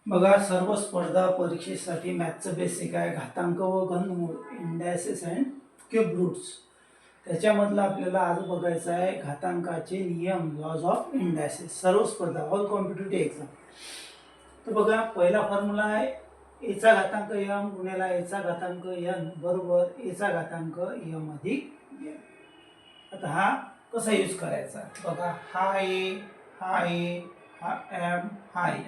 बघा, सर्व स्पर्धा परीक्षेसाठी मॅथचं बेसिक आहे घातांक व घनमूळ, इंडायसेस अँड क्यूब रूट्स. त्याच्यामधलं आपल्याला आज बघायचं आहे घातांकाचे नियम, लॉज ऑफ इंडायसेस. सर्व स्पर्धा, ऑल कॉम्पिटिटिव्ह एक्झाम. तर बघा, पहिला फॉर्म्युला आहे एचा घातांक यम गुणिला एचा घातांक एन बरोबर एचा घातांक यम अधिक एन. आता हा कसा यूज करायचा बघा, हा ए, हा ए, हा एम, हा एन.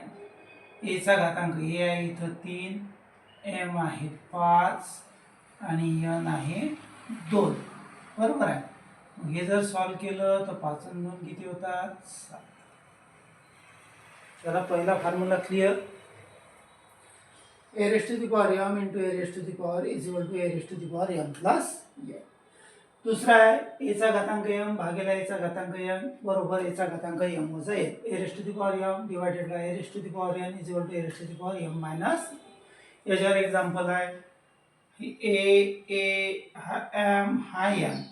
एचा घातांक ए आहे इथं 3, एम आहे 5 आणि एन आहे 2. बरोबर आहे. मग हे जर सॉल्व केलं तर 5 आणि 2 किती होतात? 7. चला, पहिला formula clear. A raise to the power M into A raise to the power is equal to A raise to the power M plus N. दुसरा आहे एचा घातांक एम भागिले एचा घातांक एन बरोबर एचा घातांक एम वजा N. A raise to the power M divided by A raise to the power N is equal to A raise to the power M minus. याच्यावर एक्झाम्पल आहे ए हा एम हा एन.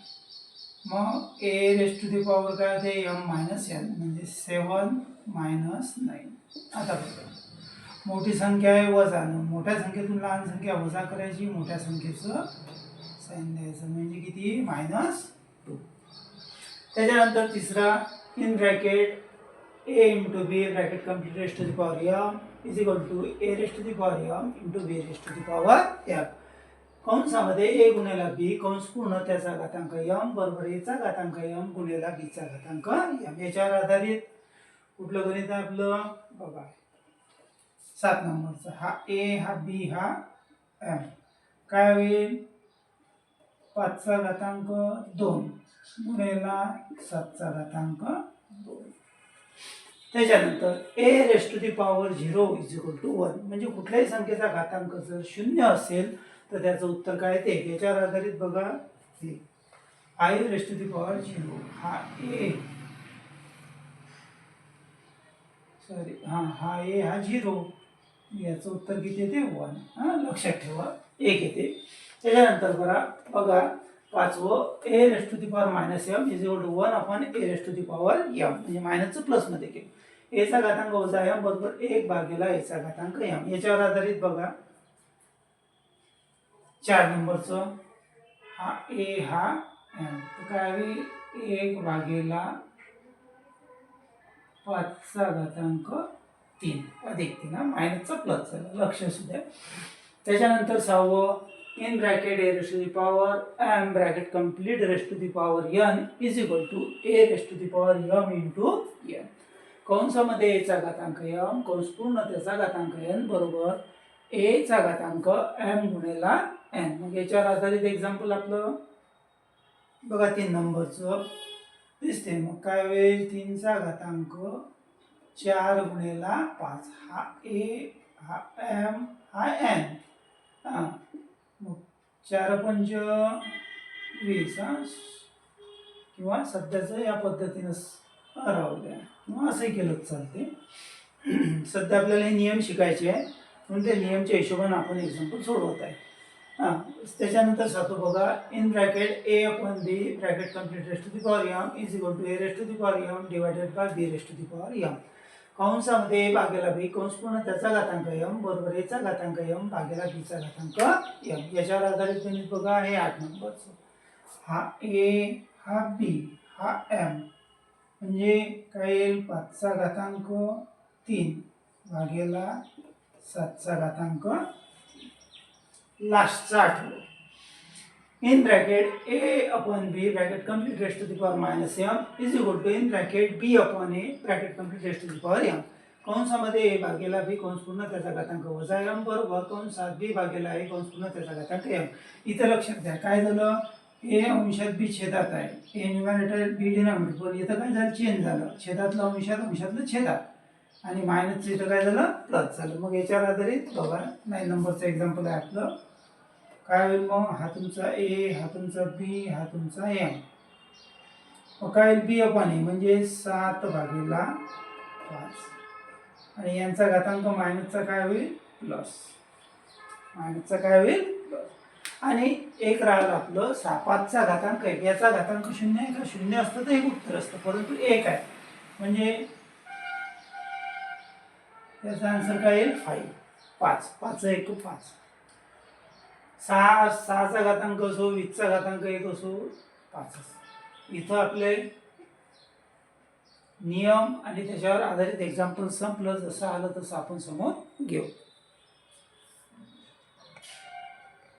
मग A raise to the power काय होते? M minus N म्हणजे 7 minus 9. आता बघा, मोठी संख्या आहे वजा, मोठ्या संख्येतून लहान संख्या वजा करायची, मोठ्या संख्येचं साइन द्यायचं म्हणजे किती? -2. त्याच्यानंतर तिसरा in bracket a into b bracket complete raise to the power m is equal to A raise to the power M into b raise to the power m. कंसामध्ये ए गुणिला बी कंस पूर्ण त्याचा घातांक एम बरोबर एचा घातांक M गुणिला बीचा घातांक एम. याच्यावर आधारित कुठलं गणित आहे आपलं? बघा, 7 नंबरचा. हा ए हा बी हा एम. काय होईल? 5चा घातांक 2 गुणिला 7चा घातांक 2. त्याच्यानंतर a raise to the power 0 is equal to 1 म्हणजे कुठल्याही संख्येचा घातांक जर 0 असेल तर त्याचं उत्तर काय येते? याच्यावर आधारित बघा, हे I raise to the power 0 हा ए, सॉरी हा ए हा 0, याचं उत्तर किती येते? 1. लक्षात ठेवा, 1 येते. त्याच्यानंतर बघा 5वं a raise to the power minus m is equal to 1 upon a raise to the power m म्हणजे मायनसचं प्लसमध्ये केलं. एचा घातांक वजा एम बरोबर 1 भागिला एचा घातांक एम. याच्यावर आधारित बघा 4 नंबरचं हा ए हा एम. तर काय होईल? 1 भागिला 5चा घातांक 3 अधिक 3 मायनसचा प्लस झाला, लक्ष असू द्या. त्याच्यानंतर 6वं in bracket a raise to the power m bracket complete raise to the power N is equal to A raise to the power M into n. कंसामध्ये एचा घातांक एम कंस पूर्ण त्याचा घातांक एन बरोबर एचा घातांक एम गुणिला एन. मग याच्यावर आधारित एक्झाम्पल आपलं बघा 3 नंबरचं दिसते. मग काय होईल? 3चा घातांक 4 गुणिला 5 हा ए हा एम हा एन. मग 4 पंच 20 किंवा सध्याचं या पद्धतीनं राहू द्या किंवा असंही केलं चालते. सध्या आपल्याला हे नियम शिकायचे आहे म्हणून त्या नियमच्या हिशोबाने आपण एक्झाम्पल सोडवत आहे. त्याच्यानंतर 7 बघा in bracket a upon b bracket complete raise to the power m is equal to A raise to the power M divided by b raise to the power m. कंसामध्ये ए भागिला b कंस पूर्ण त्याचा घातांक M बरोबर एचा घातांक M भागिला बीचा घातांक एम. याच्यावर आधारित गणित बघा, हे 8 नंबरचं. हा ए हा बी हा एम म्हणजे काय येईल? 5चा घातांक 3 भागिला 7चा घातांक लास्टचा 8. In bracket a upon b bracket complete raise to the power minus m is equal to in bracket b upon a bracket complete raise to the power m. कंसामध्ये ए भागिला बी कंस पूर्ण त्याचा घातांक वजा एम बरोबर कंसात बी भागिला ए कंस पूर्ण त्याचा घातांक एम. इथं लक्षात द्या काय झालं? ए अंशात बी छेदात आहे, ए न्यूमरेटर बी डिनॉमिनेटर, पण इथं काय झालं? चेंज झालं. छेदातलं अंशात अंशातलं छेदात आणि मायनसचं इथं काय झालं? प्लस झालं. मग याच्यावर आधारित बघा 9 नंबरचं एक्झाम्पल आहे आपलं. काय होईल? मग हा तुमचा ए हा तुमचा बी हा तुमचा एम. मग काय होईल? बी अपॉन ए म्हणजे 7 भागिला 5 आणि यांचा घातांक मायनसचा काय होईल? प्लस. मायनसचा काय होईल? प्लस. आणि एक राहिलं आपलं 5चा घातांक 1. याचा घातांक 0 आहे का? 0 असतं तर एक उत्तर असतं, परंतु 1 आहे म्हणजे याचा आन्सर काय येईल 5. 5 एक 5. 6चा घातांक असो 20चा घातांक 1 असो 5. इथं आपले नियम आणि त्याच्यावर आधारित एक्झाम्पल संपलं. जसं आलं तसं आपण समोर घेऊ.